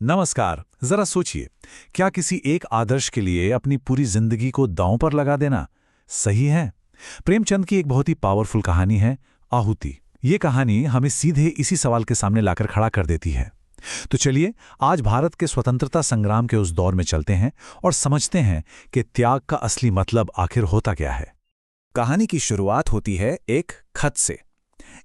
नमस्कार। जरा सोचिए, क्या किसी एक आदर्श के लिए अपनी पूरी जिंदगी को दांव पर लगा देना सही है? प्रेमचंद की एक बहुत ही पावरफुल कहानी है, आहुति। ये कहानी हमें सीधे इसी सवाल के सामने लाकर खड़ा कर देती है। तो चलिए, आज भारत के स्वतंत्रता संग्राम के उस दौर में चलते हैं और समझते हैं कि त्याग का असली मतलब आखिर होता क्या है। कहानी की शुरुआत होती है एक खत से।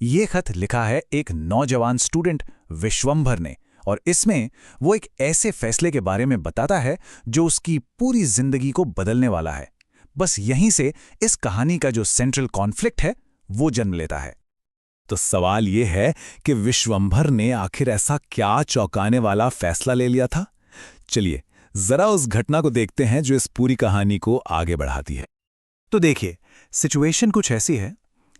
ये खत लिखा है एक नौजवान स्टूडेंट विश्वंभर ने, और इसमें वो एक ऐसे फैसले के बारे में बताता है जो उसकी पूरी जिंदगी को बदलने वाला है। बस यहीं से इस कहानी का जो सेंट्रल कॉन्फ्लिक्ट है वो जन्म लेता है। तो सवाल ये है कि विश्वंभर ने आखिर ऐसा क्या चौंकाने वाला फैसला ले लिया था? चलिए जरा उस घटना को देखते हैं जो इस पूरी कहानी को आगे बढ़ाती है। तो देखिए, सिचुएशन कुछ ऐसी है।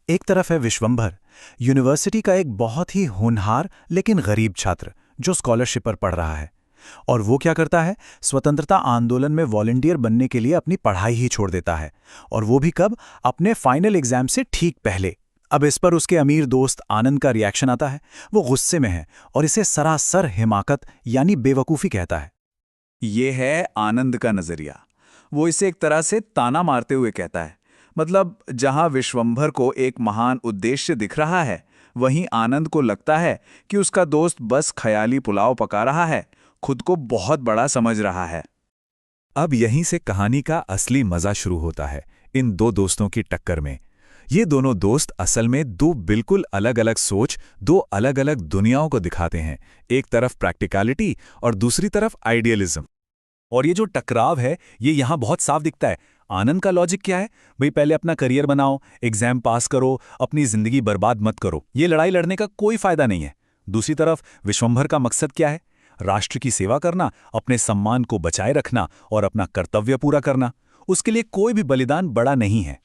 एक तरफ है विश्वंभर, यूनिवर्सिटी का एक बहुत ही होनहार लेकिन गरीब छात्र जो स्कॉलरशिप पर पढ़ रहा है। और वो क्या करता है, स्वतंत्रता आंदोलन में वॉलंटियर बनने के लिए अपनी पढ़ाई ही छोड़ देता है। और वो भी कब? अपने फाइनल एग्जाम से ठीक पहले। अब इस पर उसके अमीर दोस्त आनंद का रिएक्शन आता है। वो गुस्से में है और इसे सरासर हिमाकत यानी बेवकूफ़ी कहता है। ये है आनंद का नजरिया। वो इसे एक तरह से ताना मारते हुए कहता है, मतलब जहां विश्वंभर को एक महान उद्देश्य दिख रहा है, वहीं आनंद को लगता है कि उसका दोस्त बस ख्याली पुलाव पका रहा है, खुद को बहुत बड़ा समझ रहा है। अब यहीं से कहानी का असली मजा शुरू होता है, इन दो दोस्तों की टक्कर में। ये दोनों दोस्त असल में दो बिल्कुल अलग अलग सोच, दो अलग अलग दुनियाओं को दिखाते हैं। एक तरफ प्रैक्टिकलिटी और दूसरी तरफ आइडियलिज्म। और ये जो टकराव है ये यहां बहुत साफ दिखता है। आनंद का लॉजिक क्या है? भाई पहले अपना करियर बनाओ, एग्जाम पास करो, अपनी जिंदगी बर्बाद मत करो, ये लड़ाई लड़ने का कोई फायदा नहीं है। दूसरी तरफ विश्वंभर का मकसद क्या है? राष्ट्र की सेवा करना, अपने सम्मान को बचाए रखना और अपना कर्तव्य पूरा करना। उसके लिए कोई भी बलिदान बड़ा नहीं है।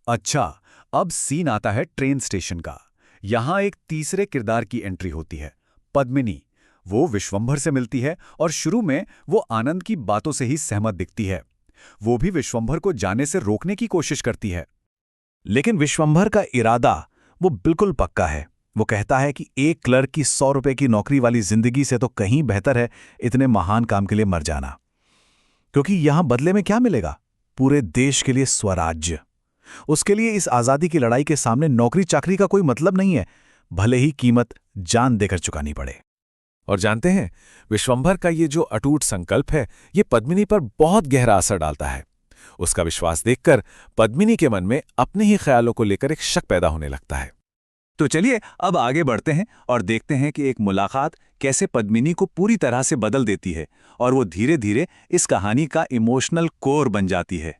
अच्छा, अब सीन आता है ट्रेन स्टेशन का। यहां एक तीसरे किरदार की एंट्री होती है, पद्मिनी। वो विश्वंभर से मिलती है और शुरू में वो आनंद की बातों से ही सहमत दिखती है। वो भी विश्वंभर को जाने से रोकने की कोशिश करती है। लेकिन विश्वंभर का इरादा वो बिल्कुल पक्का है। वो कहता है कि एक क्लर्क की 100 रुपए की नौकरी वाली जिंदगी से तो कहीं बेहतर है इतने महान काम के लिए मर जाना। क्योंकि यहां बदले में क्या मिलेगा? पूरे देश के लिए स्वराज्य। उसके लिए इस आजादी की लड़ाई के सामने नौकरी चाकरी का कोई मतलब नहीं है, भले ही कीमत जान देकर चुकानी पड़े। और जानते हैं, विश्वंभर का ये जो अटूट संकल्प है ये पद्मिनी पर बहुत गहरा असर डालता है। उसका विश्वास देखकर पद्मिनी के मन में अपने ही ख्यालों को लेकर एक शक पैदा होने लगता है। तो चलिए अब आगे बढ़ते हैं और देखते हैं कि एक मुलाकात कैसे पद्मिनी को पूरी तरह से बदल देती है और वो धीरे धीरे इस कहानी का इमोशनल कोर बन जाती है।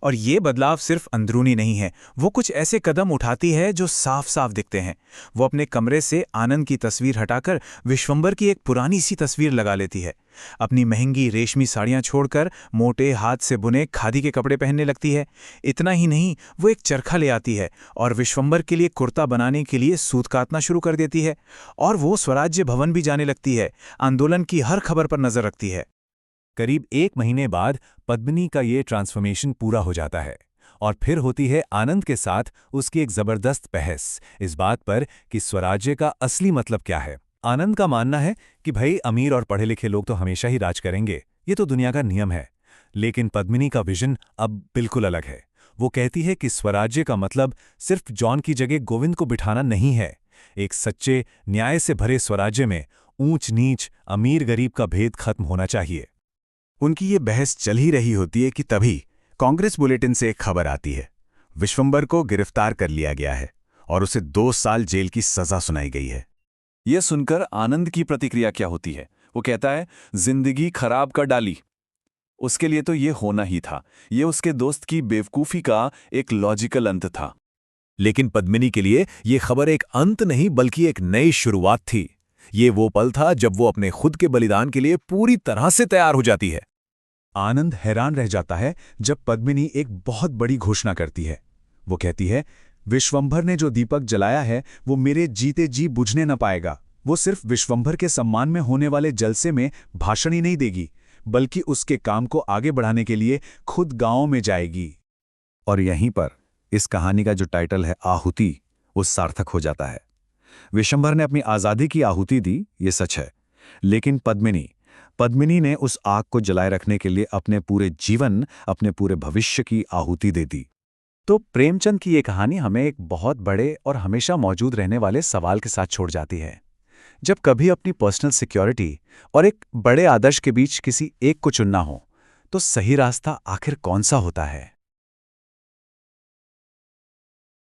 और ये बदलाव सिर्फ अंदरूनी नहीं है, वो कुछ ऐसे कदम उठाती है जो साफ साफ दिखते हैं। वो अपने कमरे से आनंद की तस्वीर हटाकर विश्वंभर की एक पुरानी सी तस्वीर लगा लेती है। अपनी महंगी रेशमी साड़ियां छोड़कर मोटे हाथ से बुने खादी के कपड़े पहनने लगती है। इतना ही नहीं, वो एक चरखा ले आती है और विश्वंभर के लिए कुर्ता बनाने के लिए सूत काटना शुरू कर देती है। और वो स्वराज्य भवन भी जाने लगती है, आंदोलन की हर खबर पर नजर रखती है। करीब 1 महीने बाद पद्मिनी का ये ट्रांसफॉर्मेशन पूरा हो जाता है और फिर होती है आनंद के साथ उसकी एक जबरदस्त बहस इस बात पर कि स्वराज्य का असली मतलब क्या है। आनंद का मानना है कि भाई अमीर और पढ़े लिखे लोग तो हमेशा ही राज करेंगे, ये तो दुनिया का नियम है। लेकिन पद्मिनी का विजन अब बिल्कुल अलग है। वो कहती है कि स्वराज्य का मतलब सिर्फ जॉन की जगह गोविंद को बिठाना नहीं है। एक सच्चे न्याय से भरे स्वराज्य में ऊंच नीच, अमीर गरीब का भेद खत्म होना चाहिए। उनकी ये बहस चल ही रही होती है कि तभी कांग्रेस बुलेटिन से एक खबर आती है, विश्वंभर को गिरफ्तार कर लिया गया है और उसे 2 साल जेल की सजा सुनाई गई है। यह सुनकर आनंद की प्रतिक्रिया क्या होती है? वो कहता है, जिंदगी खराब कर डाली। उसके लिए तो ये होना ही था। ये उसके दोस्त की बेवकूफ़ी का एक लॉजिकल अंत था। लेकिन पद्मिनी के लिए ये खबर एक अंत नहीं बल्कि एक नई शुरुआत थी। ये वो पल था जब वो अपने खुद के बलिदान के लिए पूरी तरह से तैयार हो जाती है। आनंद हैरान रह जाता है जब पद्मिनी एक बहुत बड़ी घोषणा करती है। वो कहती है, विश्वंभर ने जो दीपक जलाया है वो मेरे जीते जी बुझने न पाएगा। वो सिर्फ विश्वंभर के सम्मान में होने वाले जलसे में भाषण ही नहीं देगी, बल्कि उसके काम को आगे बढ़ाने के लिए खुद गांव में जाएगी। और यहीं पर इस कहानी का जो टाइटल है आहुति, वो सार्थक हो जाता है। विश्वंभर ने अपनी आज़ादी की आहुति दी, ये सच है, लेकिन पद्मिनी ने उस आग को जलाए रखने के लिए अपने पूरे जीवन, अपने पूरे भविष्य की आहुति दे दी। तो प्रेमचंद की ये कहानी हमें एक बहुत बड़े और हमेशा मौजूद रहने वाले सवाल के साथ छोड़ जाती है। जब कभी अपनी पर्सनल सिक्योरिटी और एक बड़े आदर्श के बीच किसी एक को चुनना हो, तो सही रास्ता आखिर कौन सा होता है?